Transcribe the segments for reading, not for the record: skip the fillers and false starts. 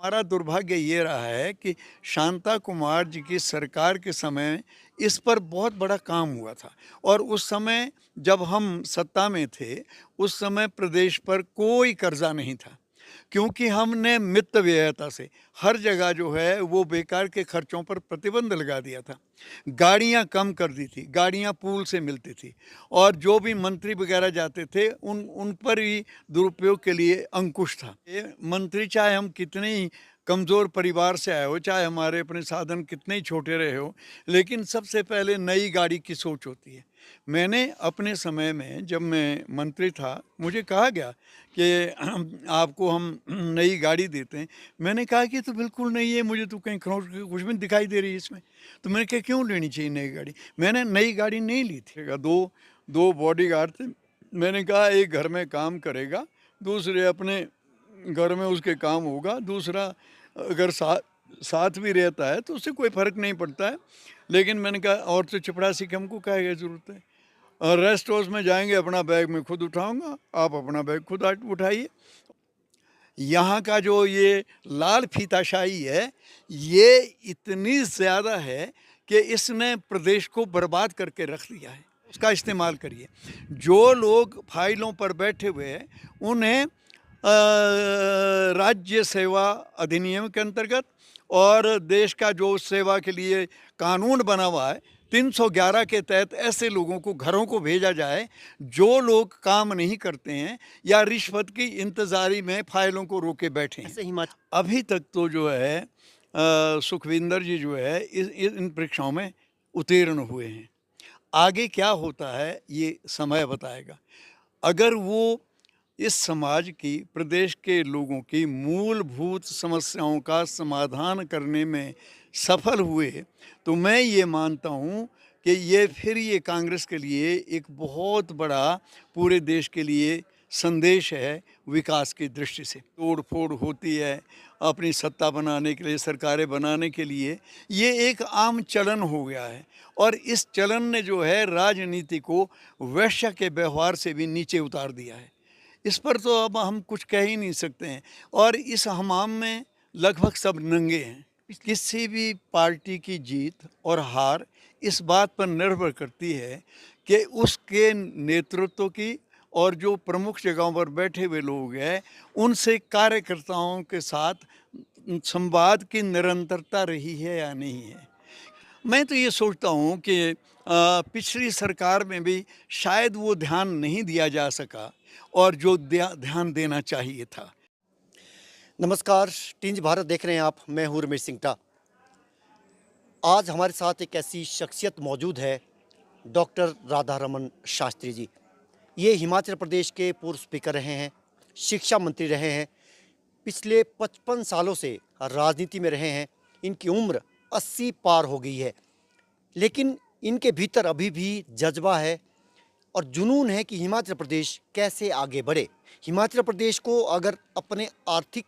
हमारा दुर्भाग्य ये रहा है कि शांता कुमार जी की सरकार के समय इस पर बहुत बड़ा काम हुआ था और उस समय जब हम सत्ता में थे, उस समय प्रदेश पर कोई कर्जा नहीं था, क्योंकि हमने मित व्ययता से हर जगह जो है वो बेकार के खर्चों पर प्रतिबंध लगा दिया था। गाड़ियाँ कम कर दी थी, गाड़ियाँ पूल से मिलती थी और जो भी मंत्री वगैरह जाते थे उन पर ही दुरुपयोग के लिए अंकुश था। ये मंत्री चाहे हम कितने ही कमज़ोर परिवार से आए हो, चाहे हमारे अपने साधन कितने ही छोटे रहे हो, लेकिन सबसे पहले नई गाड़ी की सोच होती है। मैंने अपने समय में जब मैं मंत्री था, मुझे कहा गया कि आपको हम नई गाड़ी देते हैं। मैंने कहा कि ये तो बिल्कुल नहीं है, मुझे तो कहीं खरोंच की कुछ भी नहीं दिखाई दे रही है इसमें। तो मैंने कहा क्यों लेनी चाहिए नई गाड़ी? मैंने नई गाड़ी नहीं ली थी। 2 बॉडीगार्ड थे। मैंने कहा एक घर में काम करेगा, दूसरे अपने घर में उसके काम होगा, दूसरा अगर साथ भी रहता है तो उससे कोई फ़र्क नहीं पड़ता है। लेकिन मैंने कहा और तो चपरासी की हमको काहे की ज़रूरत है? और रेस्ट हाउस में जाएँगे, अपना बैग मैं खुद उठाऊँगा, आप अपना बैग खुद उठाइए। यहाँ का जो ये लाल फीताशाही है, ये इतनी ज़्यादा है कि इसने प्रदेश को बर्बाद करके रख दिया है। उसका इस्तेमाल करिए। जो लोग फाइलों पर बैठे हुए हैं, उन्हें राज्य सेवा अधिनियम के अंतर्गत और देश का जो सेवा के लिए कानून बना हुआ है 311 के तहत ऐसे लोगों को घरों को भेजा जाए जो लोग काम नहीं करते हैं या रिश्वत की इंतज़ारी में फाइलों को रोके बैठे हैं। ऐसे हिमाचल अभी तक तो जो है सुखविंदर जी जो है इन परीक्षाओं में उत्तीर्ण हुए हैं। आगे क्या होता है ये समय बताएगा। अगर वो इस समाज की, प्रदेश के लोगों की मूलभूत समस्याओं का समाधान करने में सफल हुए, तो मैं ये मानता हूँ कि ये कांग्रेस के लिए एक बहुत बड़ा पूरे देश के लिए संदेश है विकास की दृष्टि से। तोड़-फोड़ होती है अपनी सत्ता बनाने के लिए, सरकारें बनाने के लिए, ये एक आम चलन हो गया है और इस चलन ने जो है राजनीति को वेश्या के व्यवहार से भी नीचे उतार दिया है। इस पर तो अब हम कुछ कह ही नहीं सकते हैं और इस हमाम में लगभग सब नंगे हैं। किसी भी पार्टी की जीत और हार इस बात पर निर्भर करती है कि उसके नेतृत्व की और जो प्रमुख जगहों पर बैठे हुए लोग हैं, उनसे कार्यकर्ताओं के साथ संवाद की निरंतरता रही है या नहीं है। मैं तो ये सोचता हूँ कि पिछली सरकार में भी शायद वो ध्यान नहीं दिया जा सका और जो ध्यान देना चाहिए था। नमस्कार, टिंज भारत देख रहे हैं आप। मैं हूँ रमेश सिंगटा। आज हमारे साथ एक ऐसी शख्सियत मौजूद है, डॉक्टर राधा रमन शास्त्री जी। ये हिमाचल प्रदेश के पूर्व स्पीकर रहे हैं, शिक्षा मंत्री रहे हैं, पिछले 55 सालों से राजनीति में रहे हैं। इनकी उम्र 80 पार हो गई है, लेकिन इनके भीतर अभी भी जज्बा है और जुनून है कि हिमाचल प्रदेश कैसे आगे बढ़े। हिमाचल प्रदेश को अगर अपने आर्थिक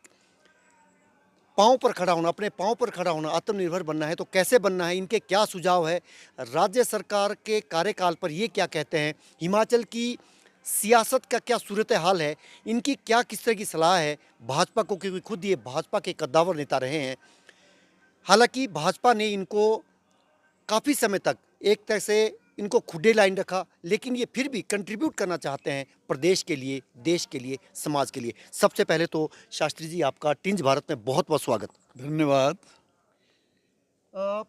पाँव पर खड़ा होना, अपने पाँव पर खड़ा होना, आत्मनिर्भर बनना है तो कैसे बनना है, इनके क्या सुझाव है, राज्य सरकार के कार्यकाल पर ये क्या कहते हैं, हिमाचल की सियासत का क्या सूरत हाल है, इनकी क्या किस तरह की सलाह है भाजपा को, क्योंकि खुद ये भाजपा के कद्दावर नेता रहे हैं। हालांकि भाजपा ने इनको काफ़ी समय तक एक तरह से इनको खुडे लाइन रखा, लेकिन ये फिर भी कंट्रीब्यूट करना चाहते हैं प्रदेश के लिए, देश के लिए, समाज के लिए। सबसे पहले तो शास्त्री जी, आपका टिंज भारत में बहुत बहुत स्वागत। धन्यवाद। अ,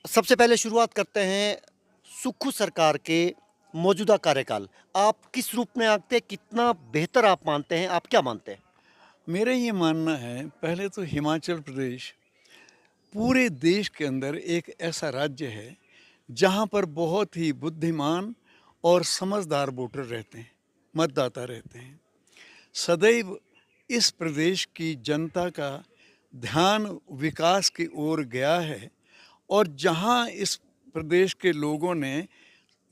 सबसे पहले शुरुआत करते हैं सुक्खू सरकार के मौजूदा कार्यकाल। आप किस रूप में आते हैं, कितना बेहतर आप मानते हैं, आप क्या मानते हैं? मेरा ये मानना है पहले तो हिमाचल प्रदेश पूरे देश के अंदर एक ऐसा राज्य है जहाँ पर बहुत ही बुद्धिमान और समझदार वोटर रहते हैं, मतदाता रहते हैं। सदैव इस प्रदेश की जनता का ध्यान विकास की ओर गया है और जहाँ इस प्रदेश के लोगों ने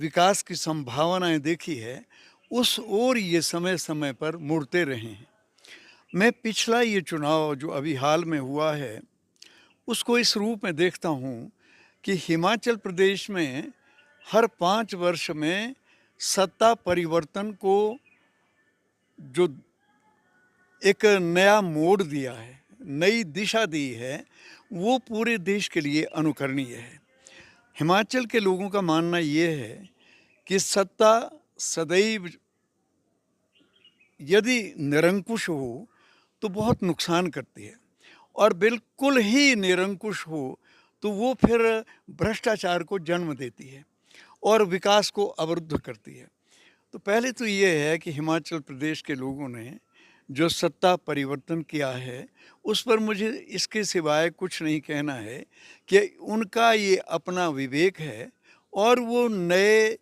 विकास की संभावनाएं देखी है, उस ओर ये समय समय पर मुड़ते रहे हैं। मैं पिछला ये चुनाव जो अभी हाल में हुआ है, उसको इस रूप में देखता हूँ कि हिमाचल प्रदेश में हर 5 वर्ष में सत्ता परिवर्तन को जो एक नया मोड़ दिया है, नई दिशा दी है वो पूरे देश के लिए अनुकरणीय है। हिमाचल के लोगों का मानना ये है कि सत्ता सदैव यदि निरंकुश हो तो बहुत नुकसान करती है, और बिल्कुल ही निरंकुश हो तो वो फिर भ्रष्टाचार को जन्म देती है और विकास को अवरुद्ध करती है। तो पहले तो ये है कि हिमाचल प्रदेश के लोगों ने जो सत्ता परिवर्तन किया है उस पर मुझे इसके सिवाय कुछ नहीं कहना है कि उनका ये अपना विवेक है, और वो नए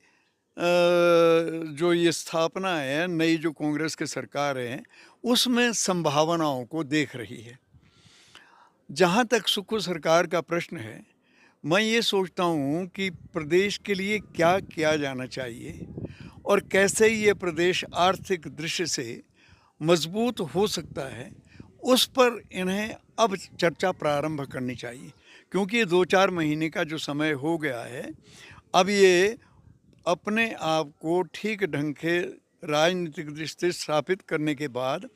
जो ये स्थापना है, नई जो कांग्रेस की सरकार है उसमें संभावनाओं को देख रही है। जहाँ तक सुक्खू सरकार का प्रश्न है, मैं ये सोचता हूँ कि प्रदेश के लिए क्या किया जाना चाहिए और कैसे ये प्रदेश आर्थिक दृष्टि से मजबूत हो सकता है, उस पर इन्हें अब चर्चा प्रारंभ करनी चाहिए। क्योंकि ये 2-4 महीने का जो समय हो गया है, अब ये अपने आप को ठीक ढंग के राजनीतिक दृष्टि से स्थापित करने के बाद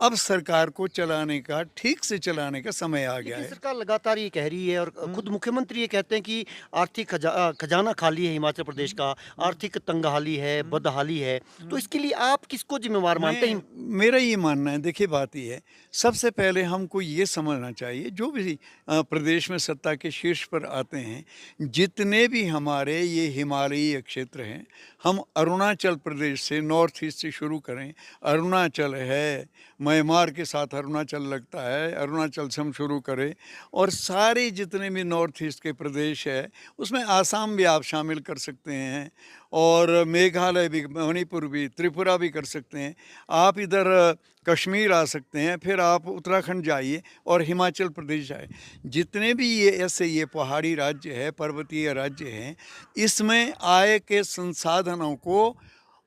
अब सरकार को चलाने का, ठीक से चलाने का समय आ गया लेकिन है। सरकार लगातार ये कह रही है और खुद मुख्यमंत्री ये कहते हैं कि आर्थिक खजाना खाली है हिमाचल प्रदेश का, आर्थिक तंगहाली है, बदहाली है। तो इसके लिए आप किसको जिम्मेवार मानते हैं? मेरा ये मानना है, देखिए बात ये है, सबसे पहले हमको ये समझना चाहिए जो भी प्रदेश में सत्ता के शीर्ष पर आते हैं, जितने भी हमारे ये हिमालयी क्षेत्र हैं, हम अरुणाचल प्रदेश से, नॉर्थ ईस्ट से शुरू करें, अरुणाचल है, म्यांमार के साथ अरुणाचल लगता है, अरुणाचल से हम शुरू करें, और सारे जितने भी नॉर्थ ईस्ट के प्रदेश है उसमें आसाम भी आप शामिल कर सकते हैं, और मेघालय भी, मणिपुर भी, त्रिपुरा भी कर सकते हैं। आप इधर कश्मीर आ सकते हैं, फिर आप उत्तराखंड जाइए और हिमाचल प्रदेश जाए। जितने भी ये ऐसे ये पहाड़ी राज्य है, पर्वतीय राज्य हैं, इसमें आय के संसाधनों को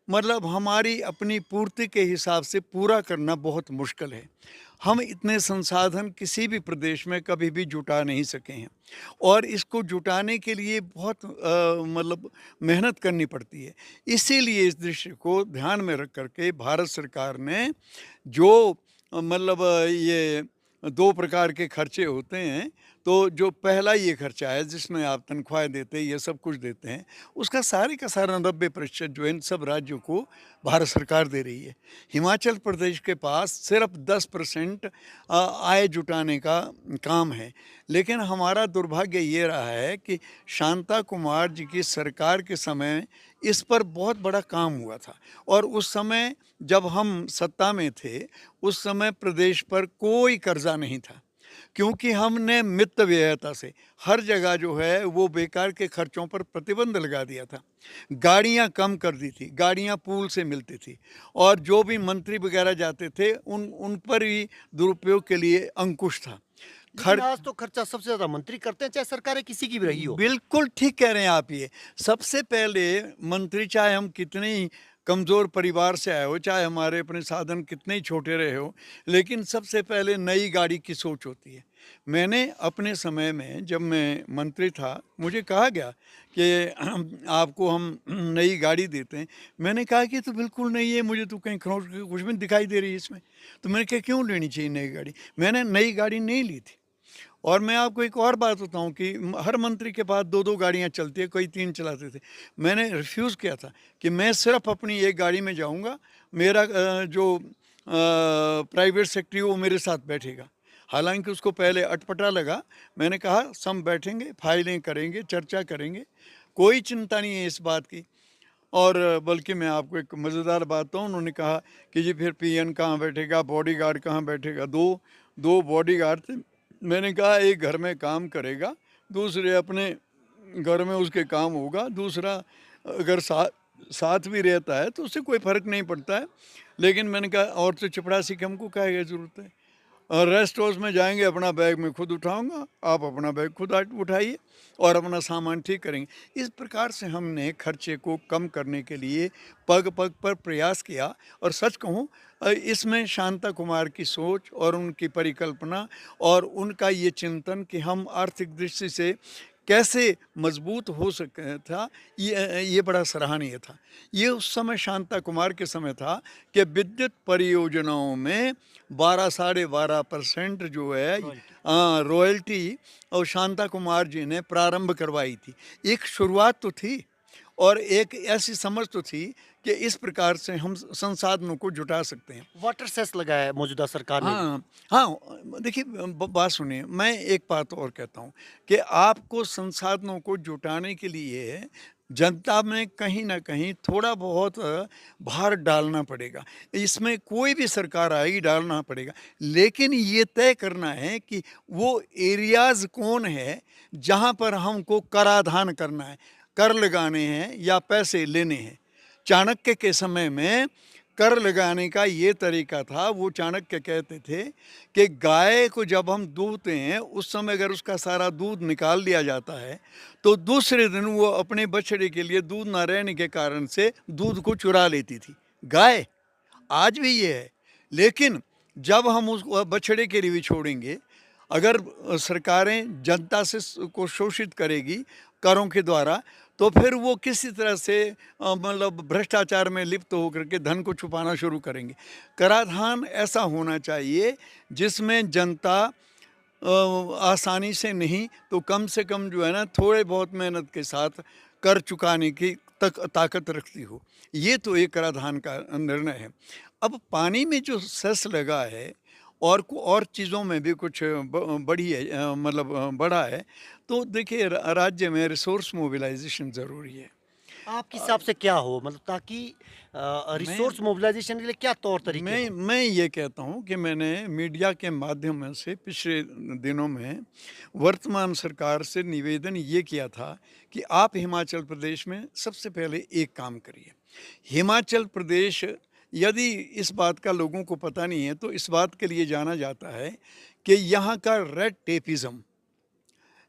मतलब हमारी अपनी पूर्ति के हिसाब से पूरा करना बहुत मुश्किल है। हम इतने संसाधन किसी भी प्रदेश में कभी भी जुटा नहीं सके हैं, और इसको जुटाने के लिए बहुत मतलब मेहनत करनी पड़ती है। इसीलिए इस दृश्य को ध्यान में रख करके भारत सरकार ने जो मतलब ये 2 प्रकार के खर्चे होते हैं, तो जो पहला ये खर्चा है जिसमें आप तनख्वाहें देते हैं, ये सब कुछ देते हैं, उसका सारे का सारा 90% जो है इन सब राज्यों को भारत सरकार दे रही है। हिमाचल प्रदेश के पास सिर्फ 10% आय जुटाने का काम है। लेकिन हमारा दुर्भाग्य ये रहा है कि शांता कुमार जी की सरकार के समय इस पर बहुत बड़ा काम हुआ था, और उस समय जब हम सत्ता में थे उस समय प्रदेश पर कोई कर्जा नहीं था, क्योंकि हमने मित व्ययता से हर जगह जो है वो बेकार के खर्चों पर प्रतिबंध लगा दिया था। गाड़ियां कम कर दी थी, गाड़ियां पूल से मिलती थी, और जो भी मंत्री वगैरह जाते थे उन पर भी दुरुपयोग के लिए अंकुश था। लेकिन आज तो खर्चा सबसे ज्यादा मंत्री करते हैं, चाहे सरकारें किसी की भी रही हो। बिल्कुल ठीक कह रहे हैं आप। ये सबसे पहले मंत्री, चाहे हम कितने ही कमज़ोर परिवार से आए हो, चाहे हमारे अपने साधन कितने ही छोटे रहे हो, लेकिन सबसे पहले नई गाड़ी की सोच होती है। मैंने अपने समय में जब मैं मंत्री था, मुझे कहा गया कि आपको हम नई गाड़ी देते हैं। मैंने कहा कि तो बिल्कुल नहीं है, मुझे तो कहीं खरोंच कुछ भी दिखाई दे रही है इसमें। तो मैंने कहा क्यों लेनी चाहिए नई गाड़ी? मैंने नई गाड़ी नहीं ली थी। और मैं आपको एक और बात बताऊं कि हर मंत्री के पास 2-2 गाड़ियां चलती है, कोई 3 चलाते थे। मैंने रिफ्यूज़ किया था कि मैं सिर्फ अपनी एक गाड़ी में जाऊंगा, मेरा जो प्राइवेट सेक्रेटरी वो मेरे साथ बैठेगा। हालांकि उसको पहले अटपटा लगा। मैंने कहा सब बैठेंगे, फाइलें करेंगे, चर्चा करेंगे, कोई चिंता नहीं है इस बात की। और बल्कि मैं आपको एक मज़ेदार बात बताऊँ, उन्होंने कहा कि जी फिर पीएन कहाँ बैठेगा, बॉडीगार्ड कहाँ बैठेगा? दो बॉडीगार्ड थे। मैंने कहा एक घर में काम करेगा, दूसरे अपने घर में उसके काम होगा, दूसरा अगर साथ भी रहता है तो उससे कोई फ़र्क नहीं पड़ता है। लेकिन मैंने कहा और तो चपरासी की हमको काहे की ज़रूरत है? और रेस्ट हाउस में जाएंगे, अपना बैग मैं खुद उठाऊंगा, आप अपना बैग खुद उठाइए और अपना सामान ठीक करेंगे। इस प्रकार से हमने खर्चे को कम करने के लिए पग पग पर प्रयास किया। और सच कहूँ, इसमें शांता कुमार की सोच और उनकी परिकल्पना और उनका ये चिंतन कि हम आर्थिक दृष्टि से कैसे मजबूत हो सके था, ये बड़ा सराहनीय था। ये उस समय शांता कुमार के समय था कि विद्युत परियोजनाओं में 12 साढ़े 12% जो है रॉयल्टी। रॉयल्टी और शांता कुमार जी ने प्रारंभ करवाई थी। एक शुरुआत तो थी और एक ऐसी समझ तो थी कि इस प्रकार से हम संसाधनों को जुटा सकते हैं। वाटर सेस लगाया है मौजूदा सरकार ने भी। हाँ, हाँ, देखिए बात सुनिए, मैं एक बात और कहता हूँ कि आपको संसाधनों को जुटाने के लिए जनता में कहीं न कहीं थोड़ा बहुत भार डालना पड़ेगा। इसमें कोई भी सरकार आएगी डालना पड़ेगा। लेकिन ये तय करना है कि वो एरियाज़ कौन है, जहाँ पर हमको कराधान करना है, कर लगाने हैं या पैसे लेने हैं। चाणक्य के समय में कर लगाने का ये तरीका था, वो चाणक्य कहते थे कि गाय को जब हम दूहते हैं उस समय अगर उसका सारा दूध निकाल लिया जाता है तो दूसरे दिन वो अपने बछड़े के लिए दूध ना रहने के कारण से दूध को चुरा लेती थी गाय। आज भी ये है। लेकिन जब हम उस बछड़े के लिए भी छोड़ेंगे, अगर सरकारें जनता से को शोषित करेगी करों के द्वारा, तो फिर वो किसी तरह से मतलब भ्रष्टाचार में लिप्त होकर के धन को छुपाना शुरू करेंगे। कराधान ऐसा होना चाहिए जिसमें जनता आसानी से नहीं तो कम से कम जो है ना थोड़े बहुत मेहनत के साथ कर चुकाने की ताकत रखती हो। ये तो एक कराधान का निर्णय है। अब पानी में जो सेस लगा है और चीज़ों में भी कुछ बढ़ी है, मतलब बढ़ा है, तो देखिए राज्य में रिसोर्स मोबिलाइजेशन ज़रूरी है। आपके हिसाब से क्या हो मतलब ताकि मैं रिसोर्स मोबिलाइजेशन के लिए क्या तौर तरीके मैं हों? मैं ये कहता हूँ कि मैंने मीडिया के माध्यम से पिछले दिनों में वर्तमान सरकार से निवेदन ये किया था कि आप हिमाचल प्रदेश में सबसे पहले एक काम करिए। हिमाचल प्रदेश, यदि इस बात का लोगों को पता नहीं है तो इस बात के लिए जाना जाता है कि यहाँ का रेड टेपिज्म,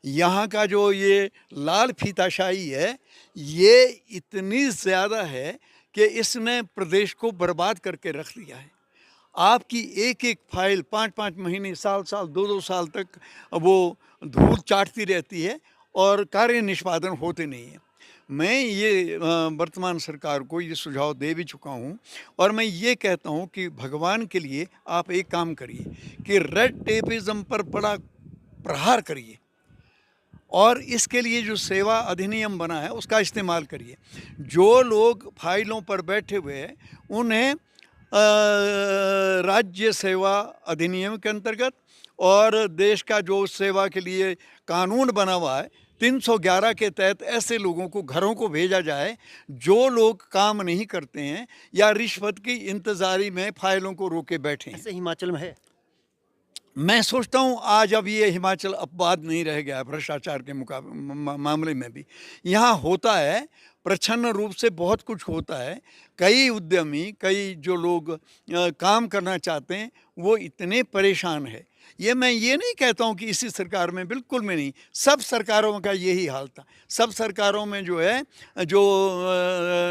यहाँ का जो ये लाल फीताशाही है, ये इतनी ज़्यादा है कि इसने प्रदेश को बर्बाद करके रख दिया है। आपकी एक-एक फाइल 5-5 महीने, साल-साल, 2-2 साल तक वो धूल चाटती रहती है और कार्य निष्पादन होते नहीं हैं। मैं ये वर्तमान सरकार को ये सुझाव दे भी चुका हूँ और मैं ये कहता हूँ कि भगवान के लिए आप एक काम करिए कि रेड टेपिज़्म पर बड़ा प्रहार करिए और इसके लिए जो सेवा अधिनियम बना है उसका इस्तेमाल करिए। जो लोग फाइलों पर बैठे हुए हैं उन्हें राज्य सेवा अधिनियम के अंतर्गत और देश का जो सेवा के लिए कानून बना हुआ है 311 के तहत ऐसे लोगों को घरों को भेजा जाए जो लोग काम नहीं करते हैं या रिश्वत की इंतज़ारी में फाइलों को रोके बैठे हैं। ऐसे हिमाचल में है। मैं सोचता हूँ आज अब ये हिमाचल अपवाद नहीं रह गया है भ्रष्टाचार के मामले में भी। यहाँ होता है, प्रच्छन्न रूप से बहुत कुछ होता है। कई उद्यमी, कई जो लोग काम करना चाहते हैं वो इतने परेशान है। ये मैं ये नहीं कहता हूँ कि इसी सरकार में, बिल्कुल में नहीं, सब सरकारों का यही हाल था। सब सरकारों में जो है जो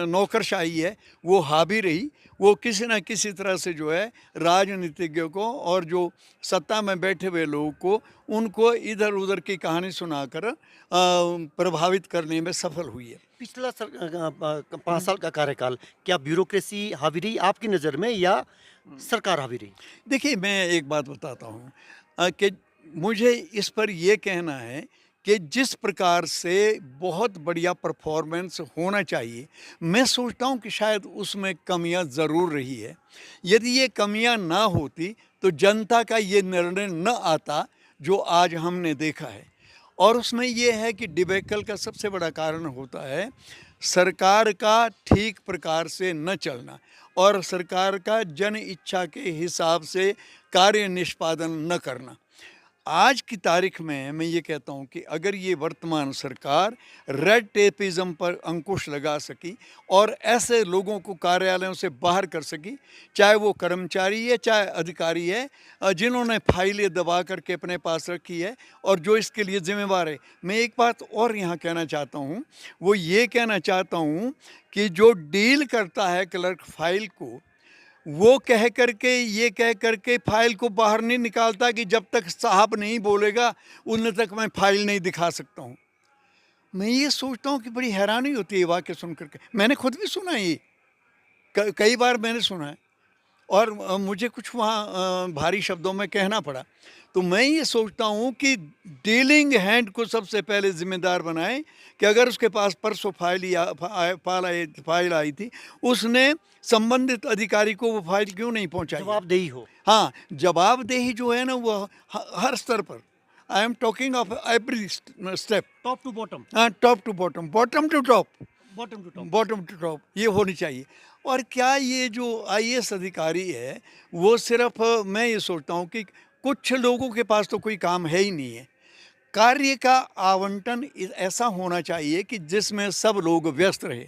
नौकरशाही है वो हावी रही। वो किसी न किसी तरह से जो है राजनीतिज्ञों को और जो सत्ता में बैठे हुए लोगों को उनको इधर उधर की कहानी सुनाकर प्रभावित करने में सफल हुई है। पिछला 5 साल का कार्यकाल क्या ब्यूरोक्रेसी हावी रही आपकी नज़र में या सरकार हावी रही? देखिए मैं एक बात बताता हूँ कि मुझे इस पर ये कहना है कि जिस प्रकार से बहुत बढ़िया परफॉर्मेंस होना चाहिए, मैं सोचता हूँ कि शायद उसमें कमियां ज़रूर रही है। यदि ये कमियां ना होती तो जनता का ये निर्णय न आता जो आज हमने देखा है। और उसमें ये है कि डिबेकल का सबसे बड़ा कारण होता है सरकार का ठीक प्रकार से न चलना और सरकार का जन इच्छा के हिसाब से कार्य निष्पादन न करना। आज की तारीख में मैं ये कहता हूँ कि अगर ये वर्तमान सरकार रेड टेपिज्म पर अंकुश लगा सकी और ऐसे लोगों को कार्यालयों से बाहर कर सकी, चाहे वो कर्मचारी है चाहे अधिकारी है, जिन्होंने फाइलें दबा करके अपने पास रखी है और जो इसके लिए जिम्मेवार है। मैं एक बात और यहाँ कहना चाहता हूँ, वो ये कहना चाहता हूँ कि जो डील करता है क्लर्क फाइल को, वो कह करके फाइल को बाहर नहीं निकालता कि जब तक साहब नहीं बोलेगा उन तक मैं फाइल नहीं दिखा सकता हूँ। मैं ये सोचता हूँ कि बड़ी हैरानी होती है ये वाक्य सुन कर के। मैंने खुद भी सुना है ये, कई बार मैंने सुना है और मुझे कुछ वहाँ भारी शब्दों में कहना पड़ा। तो मैं ये सोचता हूँ कि डीलिंग हैंड को सबसे पहले ज़िम्मेदार बनाएँ कि अगर उसके पास परसों फाइल आई थी, उसने संबंधित अधिकारी को वो फाइल क्यों नहीं पहुँचाई? जवाबदेही हो। हाँ, जवाबदेही जो है ना वो हर स्तर पर, I am talking of every step, top to bottom, top to bottom, bottom to top, bottom to top. Bottom to top ये होनी चाहिए। और क्या ये जो आईएएस अधिकारी है वो सिर्फ मैं ये सोचता हूँ कि कुछ लोगों के पास तो कोई काम है ही नहीं है। कार्य का आवंटन ऐसा होना चाहिए कि जिसमें सब लोग व्यस्त रहे।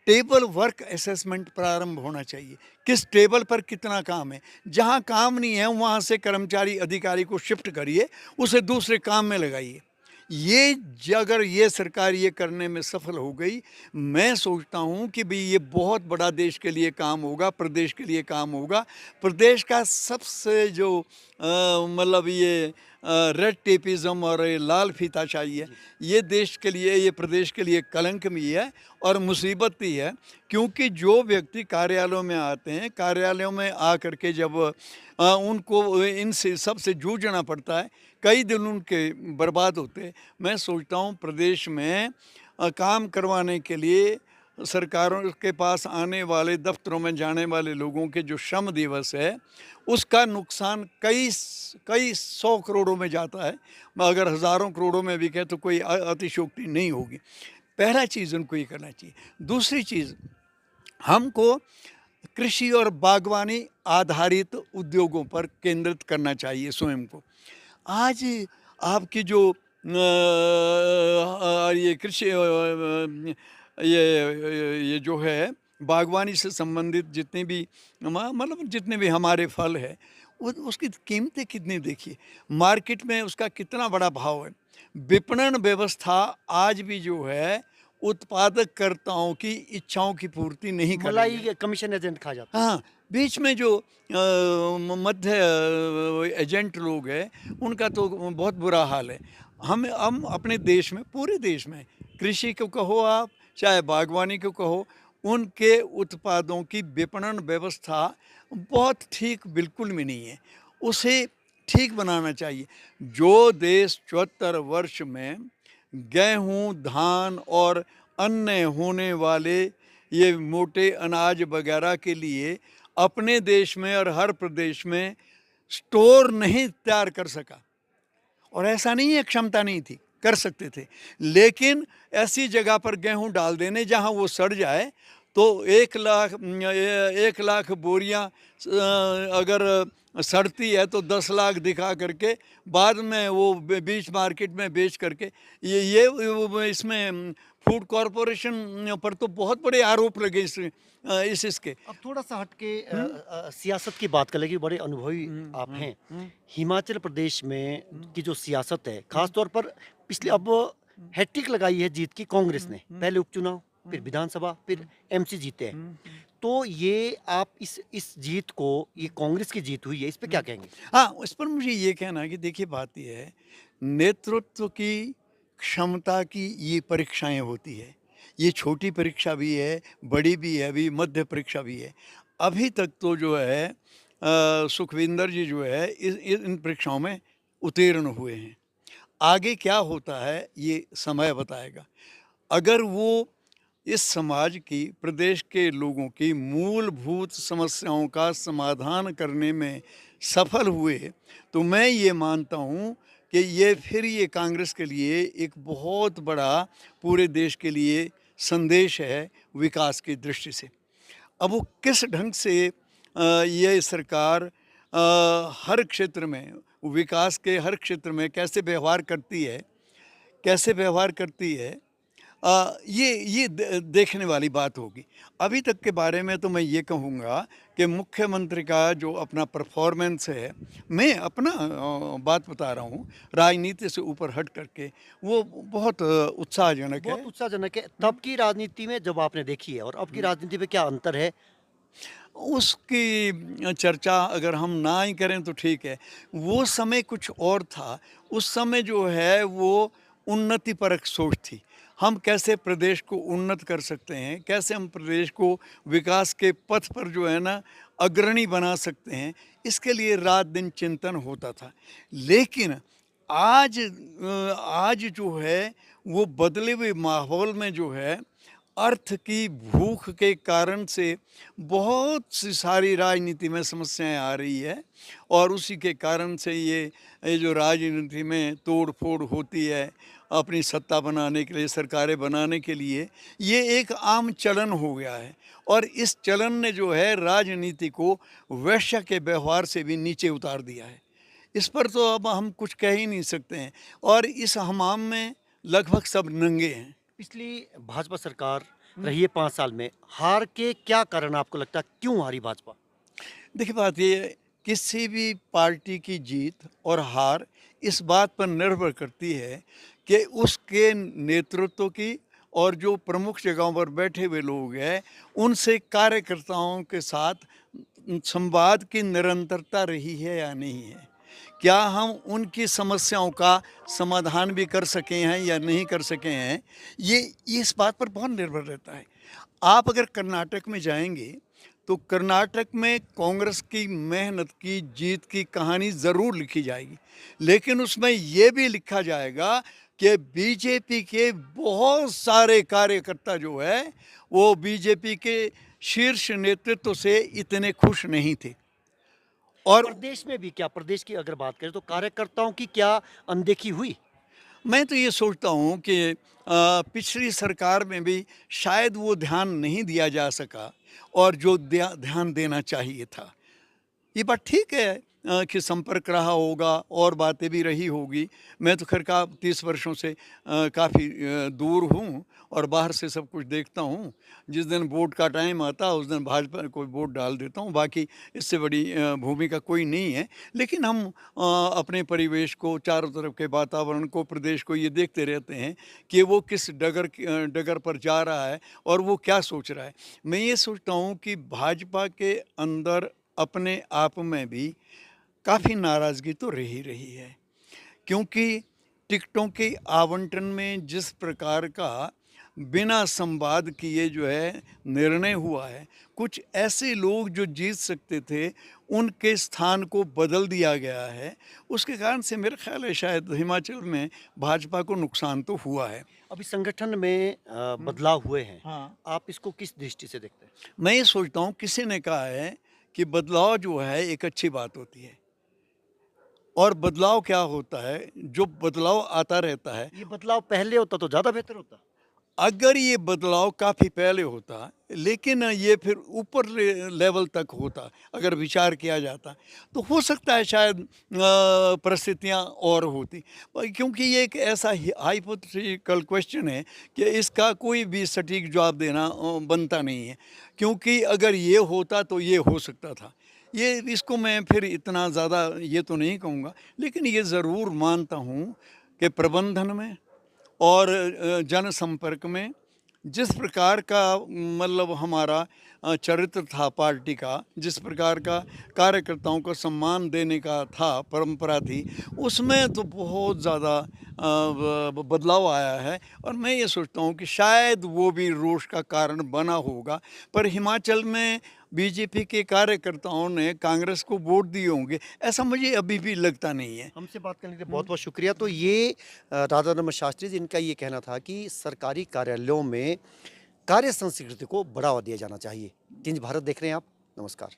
टेबल वर्क असेसमेंट प्रारंभ होना चाहिए, किस टेबल पर कितना काम है। जहाँ काम नहीं है वहाँ से कर्मचारी अधिकारी को शिफ्ट करिए, उसे दूसरे काम में लगाइए। ये अगर ये सरकार ये करने में सफल हो गई, मैं सोचता हूँ कि भाई ये बहुत बड़ा देश के लिए काम होगा, प्रदेश के लिए काम होगा। प्रदेश का सबसे जो मतलब ये रेड टेपिज़म और ये लाल फीताशाही है, ये देश के लिए, ये प्रदेश के लिए कलंक भी है और मुसीबत भी है। क्योंकि जो व्यक्ति कार्यालयों में आते हैं, कार्यालयों में आकर के जब उनको इनसे सबसे जूझना पड़ता है, कई दिन उनके बर्बाद होते हैं। मैं सोचता हूँ प्रदेश में काम करवाने के लिए सरकारों के पास आने वाले, दफ्तरों में जाने वाले लोगों के जो श्रम दिवस है, उसका नुकसान कई 100 करोड़ों में जाता है। अगर हज़ारों करोड़ों में भी कहे तो कोई अतिशयोक्ति नहीं होगी। पहला चीज़ उनको ये करना चाहिए। दूसरी चीज़, हमको कृषि और बागवानी आधारित उद्योगों पर केंद्रित करना चाहिए स्वयं को। आज आपकी जो ये कृषि ये जो है बागवानी से संबंधित जितने भी मतलब जितने भी हमारे फल है, उसकी कीमतें कितनी देखिए, मार्केट में उसका कितना बड़ा भाव है। विपणन व्यवस्था आज भी जो है उत्पादककर्ताओं की इच्छाओं की पूर्ति नहीं कर रही है। मलाई कमीशन एजेंट कहा जाता है। हाँ, बीच में जो मध्य एजेंट लोग हैं, उनका तो बहुत बुरा हाल है। हम अपने देश में, पूरे देश में, कृषि को कहो आप, चाहे बागवानी को कहो, उनके उत्पादों की विपणन व्यवस्था बहुत ठीक बिल्कुल भी नहीं है। उसे ठीक बनाना चाहिए। जो देश 74 वर्ष में गेहूँ, धान और अन्य होने वाले ये मोटे अनाज वगैरह के लिए अपने देश में और हर प्रदेश में स्टोर नहीं तैयार कर सका, और ऐसा नहीं है क्षमता नहीं थी, कर सकते थे, लेकिन ऐसी जगह पर गेहूं डाल देने जहां वो सड़ जाए, तो 1 लाख बोरियां अगर सड़ती है तो 10 लाख दिखा करके बाद में वो बीच मार्केट में बेच करके ये इसमें फूड कॉरपोरेशन पर तो बहुत बड़े आरोप लगे इसके। अब थोड़ा सा हट के सियासत की बात कर लेंगे, बड़े अनुभवी आप हैं। हिमाचल प्रदेश में की जो सियासत है, खास तौर पर पिछले अब हैट्रिक लगाई है जीत की कांग्रेस ने। पहले उपचुनाव, फिर विधानसभा, फिर एमसी जीते हैं। तो ये आप इस जीत को, ये कांग्रेस की जीत हुई है, इस पे क्या कहेंगे? हाँ, इस पर मुझे ये कहना है कि देखिए बात ये है, नेतृत्व की क्षमता की ये परीक्षाएं होती है। ये छोटी परीक्षा भी है, बड़ी भी है, अभी मध्य परीक्षा भी है। अभी तक तो जो है सुखविंदर जी जो है इन परीक्षाओं में उत्तीर्ण हुए हैं। आगे क्या होता है ये समय बताएगा। अगर वो इस समाज की, प्रदेश के लोगों की मूलभूत समस्याओं का समाधान करने में सफल हुए, तो मैं ये मानता हूँ कि ये कांग्रेस के लिए एक बहुत बड़ा पूरे देश के लिए संदेश है विकास की दृष्टि से। अब वो किस ढंग से ये सरकार हर क्षेत्र में, विकास के हर क्षेत्र में कैसे व्यवहार करती है, ये देखने वाली बात होगी। अभी तक के बारे में तो मैं ये कहूँगा कि मुख्यमंत्री का जो अपना परफॉर्मेंस है, मैं अपना बात बता रहा हूँ, राजनीति से ऊपर हट करके वो बहुत उत्साहजनक है। बहुत उत्साहजनक है। तब की राजनीति में जब आपने देखी है और अब की राजनीति में क्या अंतर है? उसकी चर्चा अगर हम ना ही करें तो ठीक है। वो समय कुछ और था। उस समय जो है वो उन्नति परक सोच थी। हम कैसे प्रदेश को उन्नत कर सकते हैं, कैसे हम प्रदेश को विकास के पथ पर जो है ना अग्रणी बना सकते हैं, इसके लिए रात दिन चिंतन होता था। लेकिन आज जो है वो बदले हुए माहौल में जो है अर्थ की भूख के कारण से बहुत सी सारी राजनीति में समस्याएं आ रही है और उसी के कारण से ये जो राजनीति में तोड़ फोड़ होती है अपनी सत्ता बनाने के लिए, सरकारें बनाने के लिए, ये एक आम चलन हो गया है। और इस चलन ने जो है राजनीति को वैश्य के व्यवहार से भी नीचे उतार दिया है। इस पर तो अब हम कुछ कह ही नहीं सकते हैं और इस हमाम में लगभग सब नंगे हैं। पिछली भाजपा सरकार रही है 5 साल में, हार के क्या कारण आपको लगता है, क्यों हारी भाजपा? देखिए बात ये है, किसी भी पार्टी की जीत और हार इस बात पर निर्भर करती है कि उसके नेतृत्व की और जो प्रमुख जगहों पर बैठे हुए लोग हैं उनसे कार्यकर्ताओं के साथ संवाद की निरंतरता रही है या नहीं है। क्या हम उनकी समस्याओं का समाधान भी कर सके हैं या नहीं कर सके हैं, ये इस बात पर बहुत निर्भर रहता है। आप अगर कर्नाटक में जाएंगे तो कर्नाटक में कांग्रेस की मेहनत की जीत की कहानी ज़रूर लिखी जाएगी, लेकिन उसमें ये भी लिखा जाएगा कि बीजेपी के बहुत सारे कार्यकर्ता जो है वो बीजेपी के शीर्ष नेतृत्व से इतने खुश नहीं थे। और प्रदेश में भी क्या, प्रदेश की अगर बात करें तो कार्यकर्ताओं की क्या अनदेखी हुई? मैं तो ये सोचता हूँ कि पिछली सरकार में भी शायद वो ध्यान नहीं दिया जा सका और जो ध्यान देना चाहिए था। ये बात ठीक है कि संपर्क रहा होगा और बातें भी रही होगी। मैं तो खैर 30 वर्षों से काफ़ी दूर हूँ और बाहर से सब कुछ देखता हूँ। जिस दिन वोट का टाइम आता है उस दिन भाजपा को वोट डाल देता हूँ, बाकी इससे बड़ी भूमिका कोई नहीं है। लेकिन हम अपने परिवेश को, चारों तरफ के वातावरण को, प्रदेश को ये देखते रहते हैं कि वो किस डगर पर जा रहा है और वो क्या सोच रहा है। मैं ये सोचता हूँ कि भाजपा के अंदर अपने आप में भी काफ़ी नाराज़गी तो रही है, क्योंकि टिकटों के आवंटन में जिस प्रकार का बिना संवाद किए जो है निर्णय हुआ है, कुछ ऐसे लोग जो जीत सकते थे उनके स्थान को बदल दिया गया है। उसके कारण से मेरा ख्याल है शायद हिमाचल में भाजपा को नुकसान तो हुआ है। अभी संगठन में बदलाव हुए हैं, हाँ, आप इसको किस दृष्टि से देखते हैं? मैं ये सोचता हूँ, किसी ने कहा है कि बदलाव जो है एक अच्छी बात होती है और बदलाव क्या होता है, जो बदलाव आता रहता है, ये बदलाव पहले होता तो ज़्यादा बेहतर होता। अगर ये बदलाव काफ़ी पहले होता लेकिन ये फिर ऊपर लेवल तक होता, अगर विचार किया जाता तो हो सकता है शायद परिस्थितियाँ और होती। क्योंकि ये एक ऐसा हाइपोथेटिकल क्वेश्चन है कि इसका कोई भी सटीक जवाब देना बनता नहीं है, क्योंकि अगर ये होता तो ये हो सकता था। ये इसको मैं फिर इतना ज़्यादा ये तो नहीं कहूँगा, लेकिन ये ज़रूर मानता हूँ कि प्रबंधन में और जनसंपर्क में जिस प्रकार का मतलब हमारा चरित्र था पार्टी का, जिस प्रकार का कार्यकर्ताओं को सम्मान देने का था, परंपरा थी, उसमें तो बहुत ज़्यादा बदलाव आया है और मैं ये सोचता हूँ कि शायद वो भी रोष का कारण बना होगा। पर हिमाचल में बीजेपी के कार्यकर्ताओं ने कांग्रेस को वोट दिए होंगे, ऐसा मुझे अभी भी लगता नहीं है। हमसे बात करने के लिए बहुत बहुत शुक्रिया। तो ये राधा रमन शास्त्री जी, इनका ये कहना था कि सरकारी कार्यालयों में कार्य संस्कृति को बढ़ावा दिया जाना चाहिए। टिंज भारत देख रहे हैं आप, नमस्कार।